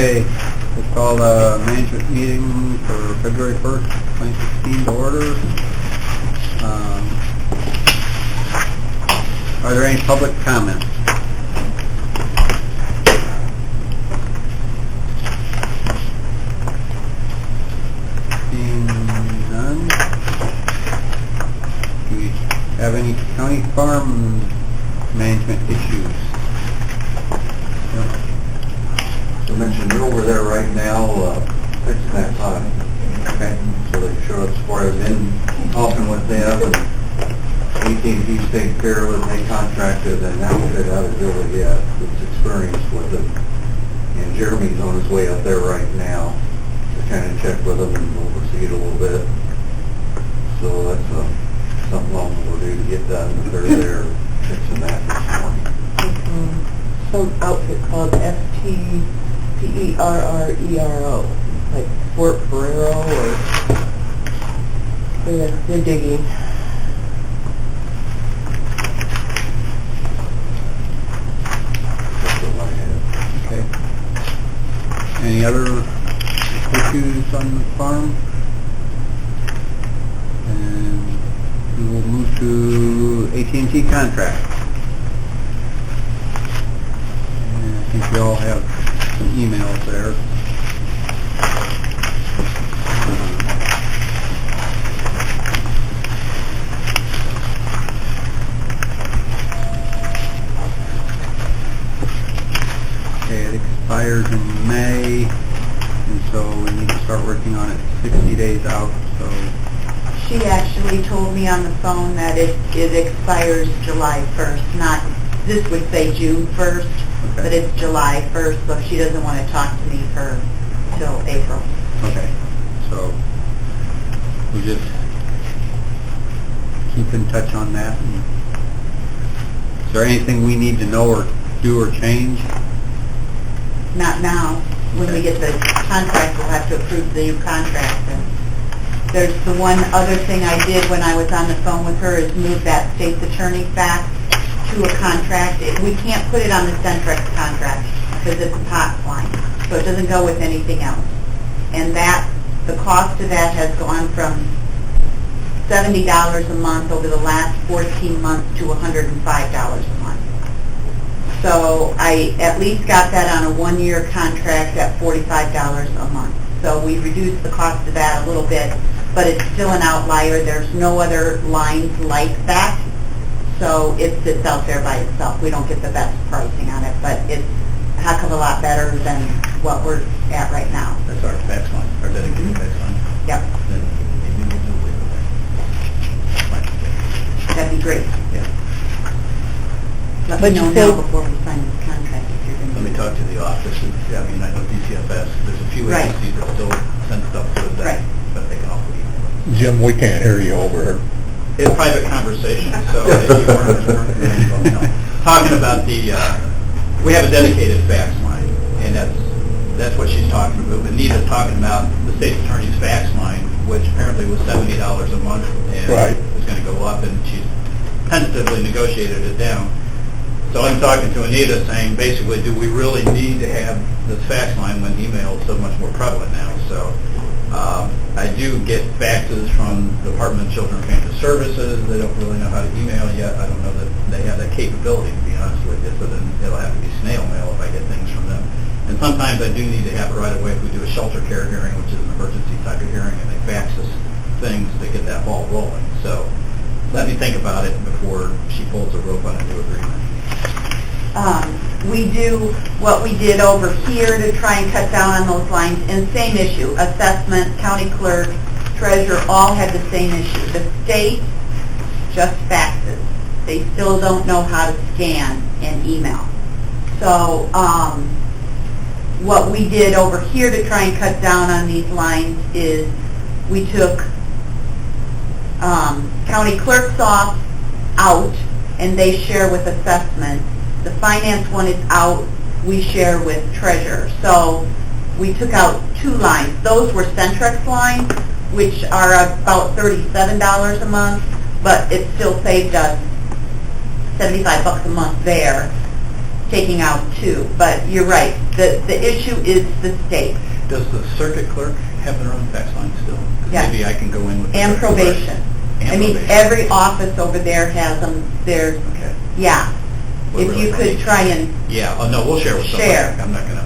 Okay, we'll call the management meeting for February 1st, 2016 to order. Are there any public comments? Seeing none. Do we have any county farm management issues? I mentioned they're over there right now, fixing that pond. Okay. So they showed us where I've been talking with them, and AT&T's taking care of it, they contracted an outfit out of Billy, that's experienced with it. And Jeremy's on his way up there right now to kind of check with them and oversee it a little bit. So that's something long overdue to get done, but they're there fixing that this morning. Some outfit called STPERRERO, like Fort Ferrero, or they're digging. That's what I had. Okay. Any other issues on the farm? And we will move to AT&T contract. And I think we all have some emails there. Okay, it expires in May, and so we need to start working on it 60 days out, so... She actually told me on the phone that it expires July 1st, not, this would say June 1st, but it's July 1st, so she doesn't want to talk to me till April. Okay, so we'll just keep in touch on that. And is there anything we need to know or do or change? Not now. When we get the contract, we'll have to approve the new contract. And there's the one other thing I did when I was on the phone with her is move that state's attorney fax to a contract. We can't put it on the Centrex contract because it's a POTS line, so it doesn't go with anything else. And that, the cost of that has gone from $70 a month over the last 14 months to $105 a month. So I at least got that on a one-year contract at $45 a month. So we reduced the cost of that a little bit, but it's still an outlier. There's no other lines like that. So it sits out there by itself. We don't get the best pricing on it, but it's a heck of a lot better than what we're at right now. That's our fax line, our dedicated fax line. Yep, Then maybe we'll do away with that. that'd be great. Yeah. Let But me know you now said- before we sign this contract if you're going to. Let me talk to the office. I mean, I know DCFS, there's a few Right. agencies that still send stuff to us, Right. but they can also email it. Jim, we can't hear you over here. It's private conversation, so if you weren't talking about the, we have a dedicated fax line, and that's what she's talking about. Anita's talking about the state attorney's fax line, which apparently was $70 a month, and Right. is going to go up, and she's tentatively negotiated it down. So I'm talking to Anita saying, basically, do we really need to have this fax line when email is so much more prevalent now? So I do get faxes from the Department of Children and Family Services. They don't really know how to email yet. I don't know that they have that capability, to be honest with you. So then it'll have to be snail mail if I get things from them. And sometimes I do need to have it right away if we do a shelter care hearing, which is an emergency type of hearing, and they fax us things to get that ball rolling. So let me think about it before she pulls the rope on a new agreement. We do what we did over here to try and cut down on those lines, and same issue, assessment, county clerk, treasurer, all had the same issue. The state just faxes. They still don't know how to scan and email. So what we did over here to try and cut down on these lines is we took county clerk's off, out, and they share with assessment. The finance one is out, we share with treasurer. So we took out 2 lines. Those were Centrex lines, which are about $37 a month, but it still saved us $75 a month there. taking out 2. But you're right, the issue is the state Does the circuit clerk have their own fax line still? 'Cause Yes. Maybe I can go in with... the and circuit clerk. probation. And I mean, probation. every office over there has them, Okay. yeah. We're If you really could lucky. try and, Yeah, oh, no, we'll share with somebody. Share. I'm not gonna,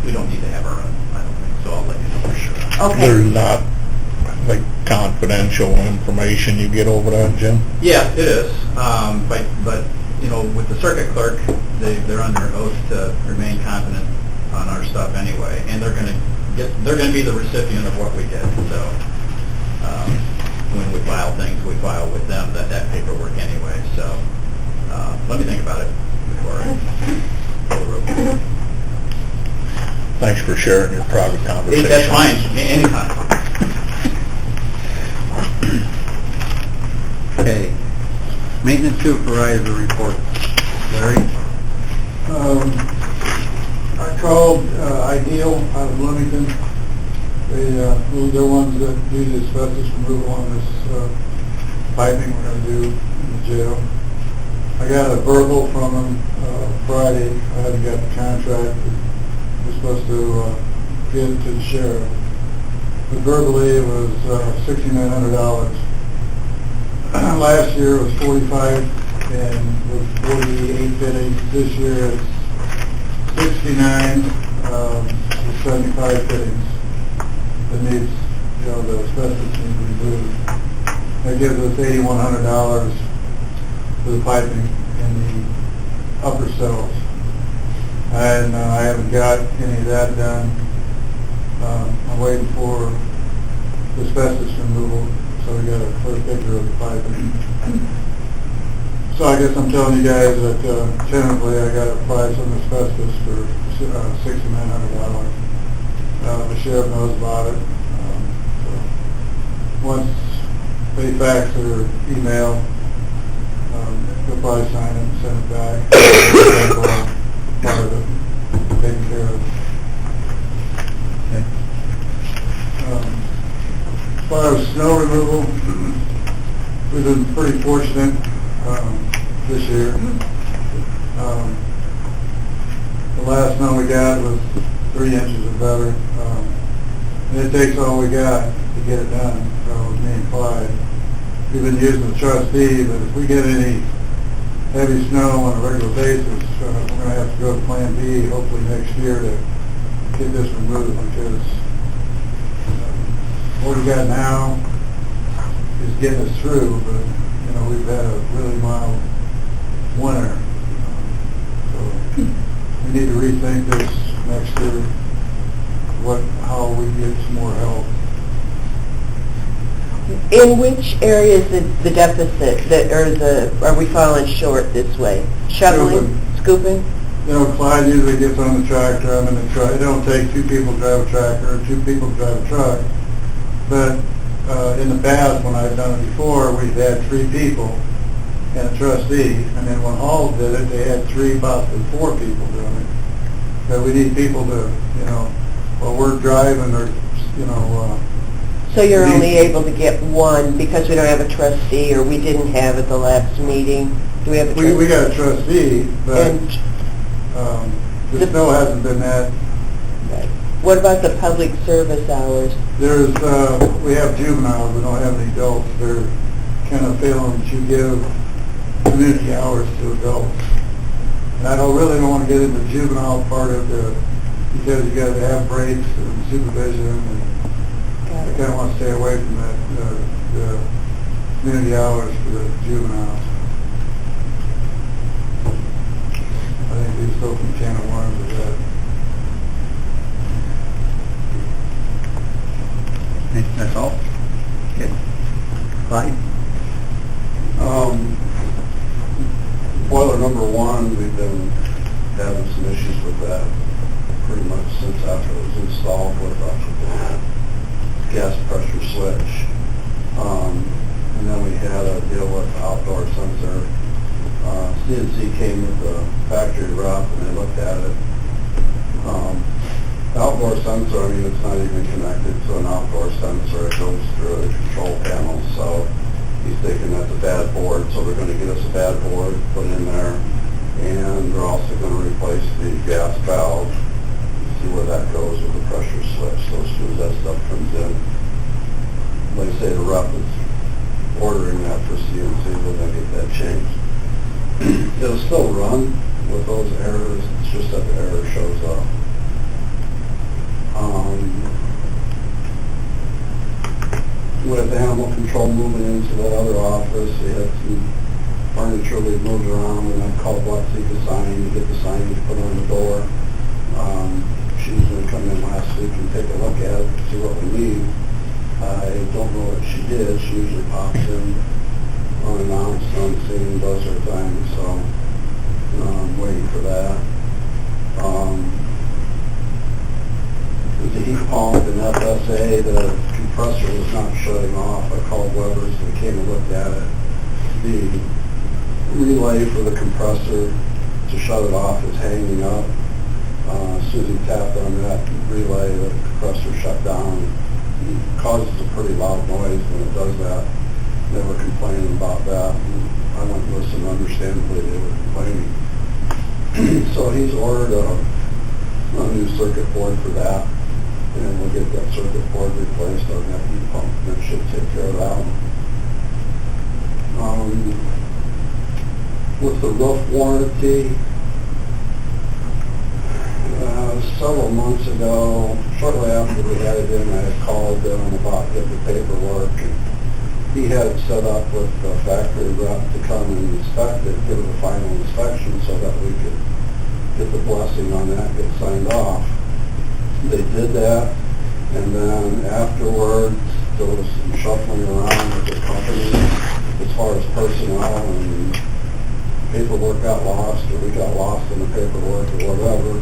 we don't need to have our own, I don't think, so I'll let you know for sure. okay. There's not, like, confidential information you get over that, Jim? Yeah, it is, but, you know, with the circuit clerk, they're under oath to remain confident on our stuff anyway, and they're gonna be the recipient of what we get, so, when we file things, we file with them that paperwork anyway, so, let me think about it before I pull the rope. Thanks for sharing your private conversation. That's fine, anytime. Okay. Maintenance supervisor report. Larry? I called Ideal out of Bloomington. They're the ones that do the asbestos removal on this piping we're going to do in the jail. I got a verbal from them Friday. I haven't got the contract. We're supposed to get it to the sheriff. But verbally it was $6,900. Last year it was 45 and with 48 fittings. This year it's 69 with 75 fittings. That needs, the asbestos needs removed. That gives us $8,100 for the piping in the upper cells. And I haven't got any of that done. I'm waiting for the asbestos removal, so we got a clear picture of the piping. So I guess I'm telling you guys that tentatively I got a price on asbestos for $6,900. The sheriff knows about it. So once they fax or email, they'll probably sign it and send it back. Part of it taken care of. Okay. As far as snow removal, we've been pretty fortunate this year. The last snow we got was 3 inches or better. And it takes all we got to get it done. So me and Clyde, we've been using the trustee, but if we get any heavy snow on a regular basis, we're going to have to go to Plan B hopefully next year to get this removed, because what we got now is getting us through, but we've had a really mild winter. So we need to rethink this next year, how we get some more help. In which area is the deficit, are we falling short this way? Shoveling, scooping? Clyde usually gets on the tractor, I'm in the truck. It don't take 2 people to drive a tractor or 2 people to drive a truck. But in the past, when I've done it before, we've had 3 people and a trustee, and then when Hall did it, they had 3, possibly 4 people doing it. But we need people to, while we're driving or, So you're only able to get 1 because we don't have a trustee, or we didn't have at the last meeting? Do we have a trustee? we got a trustee, but the snow hasn't been that. Right. What about the public service hours? There's, we have juveniles, we don't have any adults. They're kind of failing to give community hours to adults. And I really don't want to get into the juvenile part of because you got to have breaks and supervision, and I kind of want to stay away from that, the community hours for the juveniles. I think we just opened a can of worms with that. Okay, that's all? Okay. Clyde? Boiler number 1, we've been having some issues with that pretty much since after it was installed with the gas pressure switch. And then we had a deal with the outdoor sensor. CNC came with the factory rep and they looked at it. The outdoor sensor, it's not even connected to an outdoor sensor. It goes through the control panel. So he's thinking that's a bad board, so they're going to get us a bad board, put in there, And they're also going to replace the gas valve, see where that goes with the pressure switch. So as soon as that stuff comes in, like I say, the rep is ordering that for CNC, we're going to get that changed. It'll still run with those errors, it's just that the error shows up. With animal control moving into the other office, we had some furniture we moved around, and I called Lexi to sign to get the signage put on the door. She was going to come in last week and take a look at it, see what we need. I don't know what she did. She usually pops in unannounced, unseen, does her thing, so I'm waiting for that. There's a heat pump in FSA, the compressor was not shutting off. I called Weber's, they came and looked at it. The relay for the compressor to shut it off is hanging up. Susie tapped on that relay, the compressor shut down. It causes a pretty loud noise when it does that. They were complaining about that. And I went and listened, understandably they were complaining. So he's ordered a new circuit board for that, and we'll get that circuit board replaced on that heat pump. That should take care of that one. With the roof warranty, several months ago, shortly after we had it in, I had called them about getting the paperwork. And he had it set up with the factory rep to come and inspect it, give it a final inspection so that we could get the blessing on that, get signed off. They did that, and then afterwards, there was some shuffling around with the company as far as personnel, and paperwork got lost, or we got lost in the paperwork, or whatever.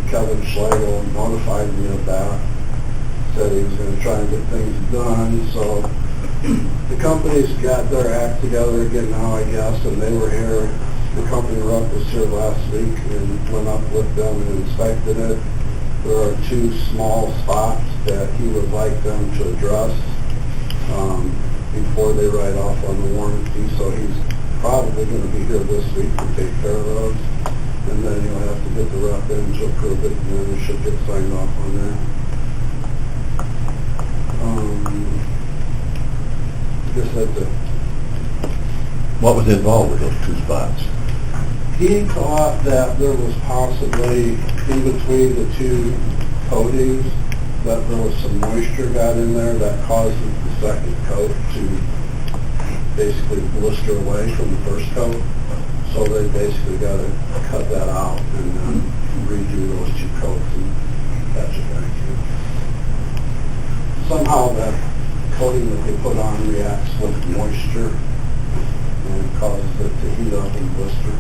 Kevin Schlegel notified me of that, said he was going to try and get things done, so the company's got their act together again now, I guess, and they were here. The company rep was here last week and went up with them and inspected it. There are two small spots that he would like them to address before they write off on the warranty, so he's probably going to be here this week to take care of those. And then he'll have to get the rep in to approve it, and then it should get signed off on that. I guess that's it. What was involved with those two spots? He thought that there was possibly, in between the two coatings, that there was some moisture got in there that causes the second coat to basically blister away from the first coat. So they basically got to cut that out and then redo those two coats and patch it back in. Somehow that coating that they put on reacts with moisture and causes it to heat up and blister.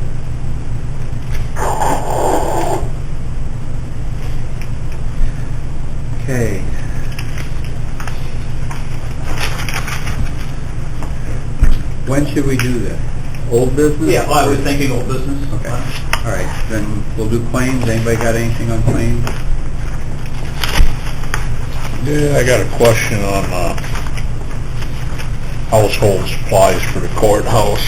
Okay. When should we do this? Old business? Yeah, I was thinking old business. Okay. All right, then we'll do claims. Anybody got anything on claims? Yeah, I got a question on household supplies for the courthouse.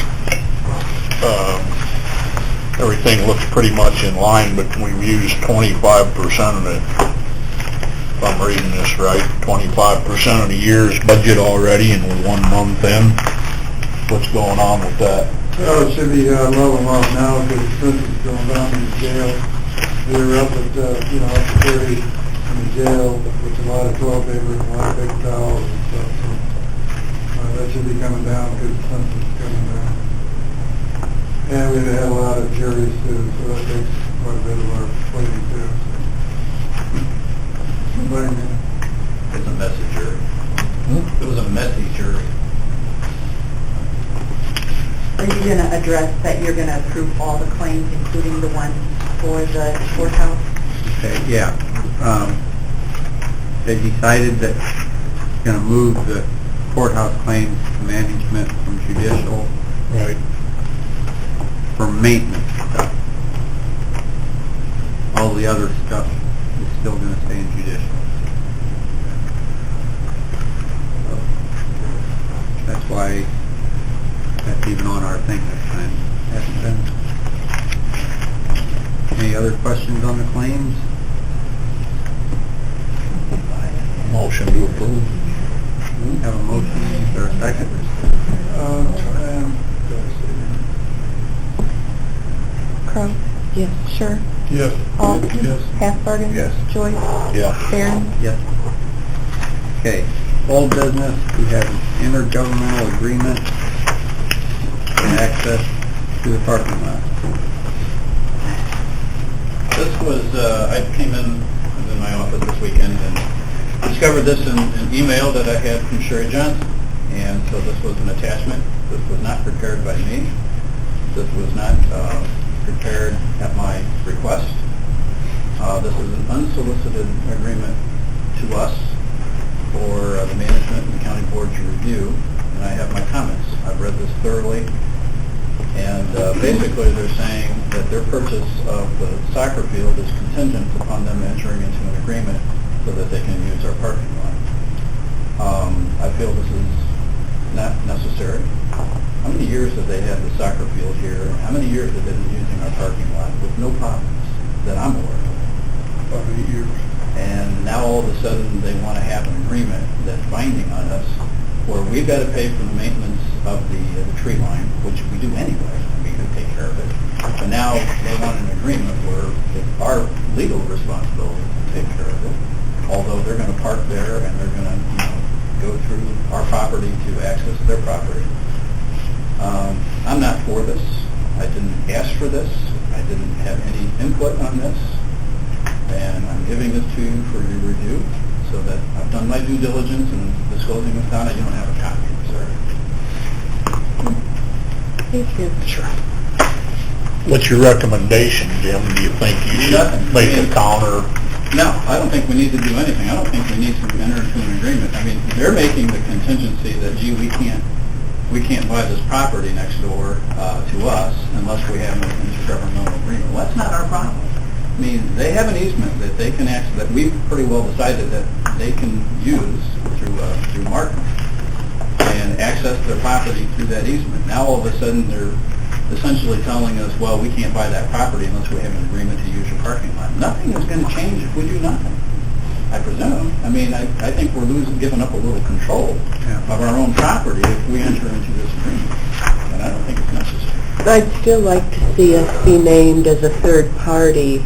Everything looks pretty much in line, but we've used 25% of it. If I'm reading this right, 25% of the year's budget already, and we're 1 month in. What's going on with that? Well, it should be leveling off now because expenses going down in the jail. We were up at, up to 30 in the jail with a lot of toilet paper, a lot of paper towels and stuff. So that should be coming down because expenses are coming down. And we've had a lot of juries too, so that takes quite a bit of our plating too. It's a messy jury. It was a messy jury. Are you going to address that you're going to approve all the claims, including the ones for the courthouse? Okay, yeah. They decided that it's going to move the courthouse claims to management from judicial Right. for maintenance stuff. All the other stuff is still going to stay in judicial. That's why that's even on our thing this time. Hasn't been. Any other questions on the claims? Motion to approve. Have a motion, is there a second? Crowe? Yes. Sure. Yes. Hall? Yes. Halfbargen? Yes. Joyce? Yeah. Barron? Yes. Okay, old business, we have an intergovernmental agreement and access to the parking lot. This was, I came in, I was in my office this weekend and discovered this in an email that I had from Sherry Johnson. And so this was an attachment. This was not prepared by me. This was not prepared at my request. This is an unsolicited agreement to us for the management and the county board to review. And I have my comments. I've read this thoroughly. And basically they're saying that their purchase of the soccer field is contingent upon them entering into an agreement so that they can use our parking lot. I feel this is not necessary. How many years have they had the soccer field here? How many years have they been using our parking lot with no problems that I'm aware of? About 8 years. And now all of a sudden they want to have an agreement that's binding on us where we've got to pay for the maintenance of the tree line, which we do anyway. We can take care of it. But now they want an agreement where it's our legal responsibility to take care of it. Although they're going to park there and they're going to, go through our property to access their property. I'm not for this. I didn't ask for this. I didn't have any input on this. And I'm giving this to you for your review so that I've done my due diligence in disclosing this down. I don't have a copy, sir. Thank you. Sure. What's your recommendation, Jim? Do you think you should Nothing. make a counter? No, I don't think we need to do anything. I don't think we need to enter into an agreement. I mean, they're making the contingency that, gee, we can't buy this property next door to us unless we have an intergovernmental agreement. Well, that's not our problem. I mean, they have an easement that they can access, that we've pretty well decided that they can use through Martin and access their property through that easement. Now all of a sudden they're essentially telling us, well, we can't buy that property unless we have an agreement to use your parking lot. Nothing is going to change if we do nothing, I presume. I mean, I think we're giving up a little control of our own property if we enter into this agreement. And I don't think it's necessary. I'd still like to see us be named as a third party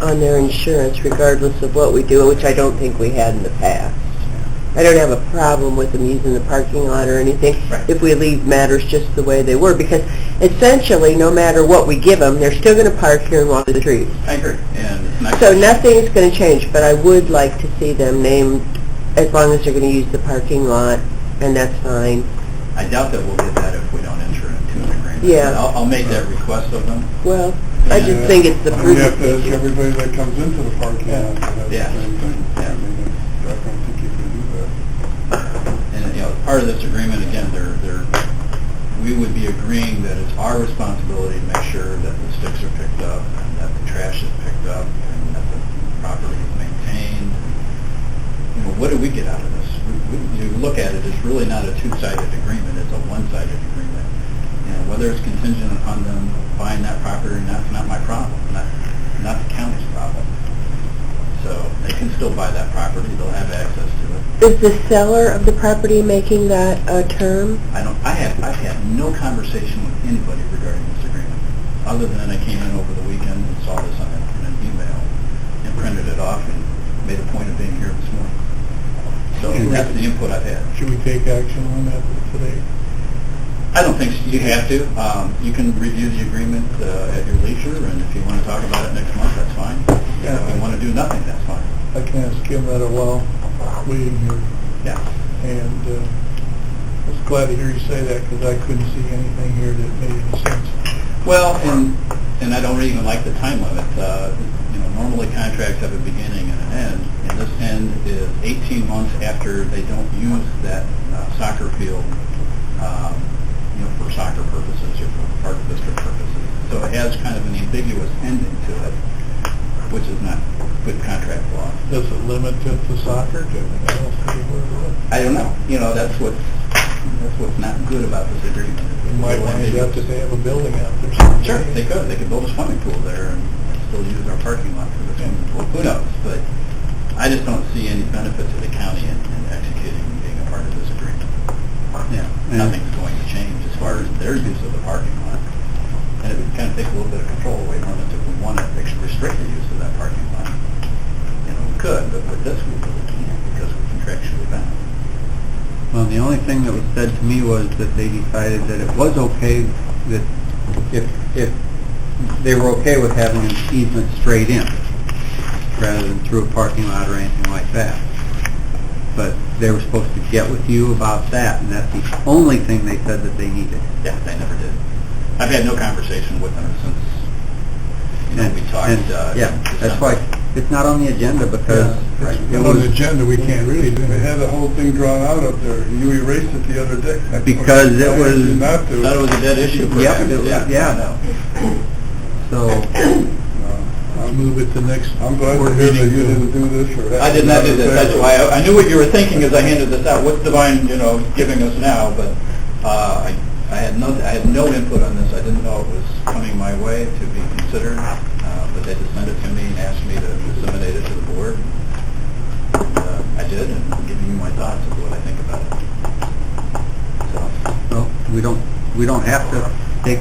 on their insurance regardless of what we do, which I don't think we had in the past. I don't have a problem with them using the parking lot or anything if we leave matters just the way they were, because essentially no matter what we give them, they're still going to park here and walk the trees. I agree. And it's not So nothing's going to change, but I would like to see them named as long as they're going to use the parking lot, and that's fine. I doubt that we'll get that if we don't enter into an agreement. Yeah. But I'll make that request of them. Well, I just think it's the We have prudent to ask thing. everybody that comes into the parking lot to have the Yeah. same thing. Yeah. I mean, I don't think you can do that. And, part of this agreement, again, we would be agreeing that it's our responsibility to make sure that the sticks are picked up, and that the trash is picked up, and that the property is maintained. What do we get out of this? You look at it, it's really not a two-sided agreement, it's a one-sided agreement. Whether it's contingent upon them buying that property or not, it's not my problem, not the county's problem. So they can still buy that property, they'll have access to it. Is the seller of the property making that a term? I've had no conversation with anybody regarding this agreement, other than I came in over the weekend and saw this in an email and printed it off and made a point of being here this morning. So that's the input I've had. Should we take action on that today? I don't think you have to. You can review the agreement at your leisure, and if you want to talk about it next month, that's fine. Yeah. If you want to do nothing, that's fine. I can ask Kim that while waiting here. Yeah. And I was glad to hear you say that because I couldn't see anything here that made any sense. Well, and I don't even like the time limit. Normally contracts have a beginning and an end, and this end is 18 months after they don't use that soccer field, for soccer purposes or for park district purposes. So it has kind of an ambiguous ending to it, which is not good contract law. Does it limit it to soccer? Do anything else to be worried about? I don't know. That's what's not good about this agreement. You might wind up that they have a building out there someday. Sure, they could. They could build a swimming pool there, and still use our parking lot for the swimming pool. Who knows? But I just don't see any benefit to the county in executing being a part of this agreement. Yeah. Nothing's going to change as far as their use of the parking lot. And it would kind of take a little bit of control away from us if we want to restrict the use of that parking lot. You know, we could, but with this we really can't because we're contractually bound. Well, the only thing that was said to me was that they decided that it was okay that if they were okay with having an easement straight in rather than through a parking lot or anything like that. But they were supposed to get with you about that, and that's the only thing they said that they needed. Yeah, they never did. I've had no conversation with them since, we talked. Yeah, that's why it's not on the agenda because It's not on the agenda, we can't really do it. They had the whole thing drawn out up there. You erased it the other day. Because it was- Not to. Thought it was a dead issue for Yep, them. it was- yeah. I know. so. I'll move it to next. I'm glad to hear that you didn't do this or. I did not do this, that's why, I knew what you were thinking as I handed this out, what's Divine, giving us now, but I had no input on this, I didn't know it was coming my way to be considered, but they just sent it to me and asked me to disseminate it to the board. I did, and I'm giving you my thoughts of what I think about it. So, Well, we don't have to take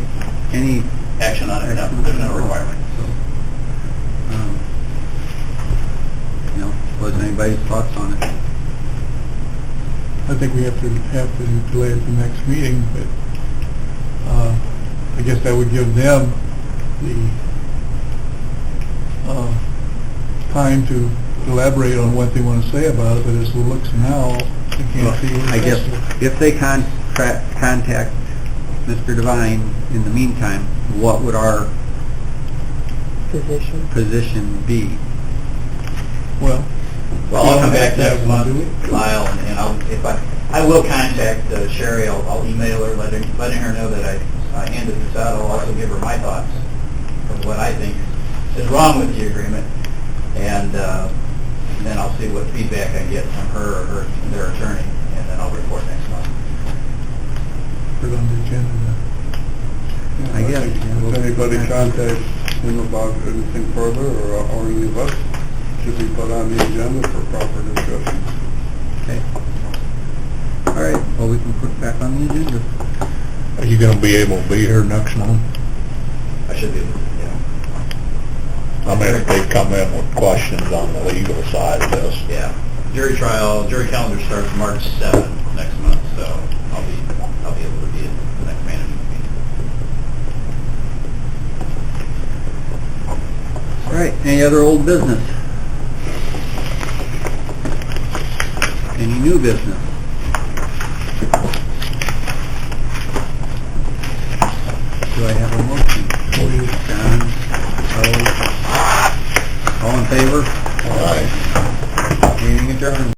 any, action on it, no, there's no requirement. was anybody's thoughts on it? I think we have to delay it to next meeting, but I guess that would give them the time to elaborate on what they want to say about it, but as it looks now, I can't see what I guess if they contact Mr. Devine in the meantime, what would our position be? Well, I'll come back next month, Lyle, and I will contact Sherry. I'll email her, letting her know that I handed this out. I'll also give her my thoughts of what I think is wrong with the agreement, and then I'll see what feedback I get from her or their attorney, and then I'll report next month. put it on the agenda then. I guess. If anybody contacts him about anything further, or any of us, should be put on the agenda for proper discussion. Okay. All right, well, we can put it back on the agenda. Are you gonna be able to be here next month? I should be able to, I mean, if they come in with questions on the legal side of this. yeah. Jury calendar starts March 7th next month, so I'll be able to be at the next management meeting. All right, any other old business? Any new business? Do I have a motion? John, all in favor? All right. Meeting adjourned.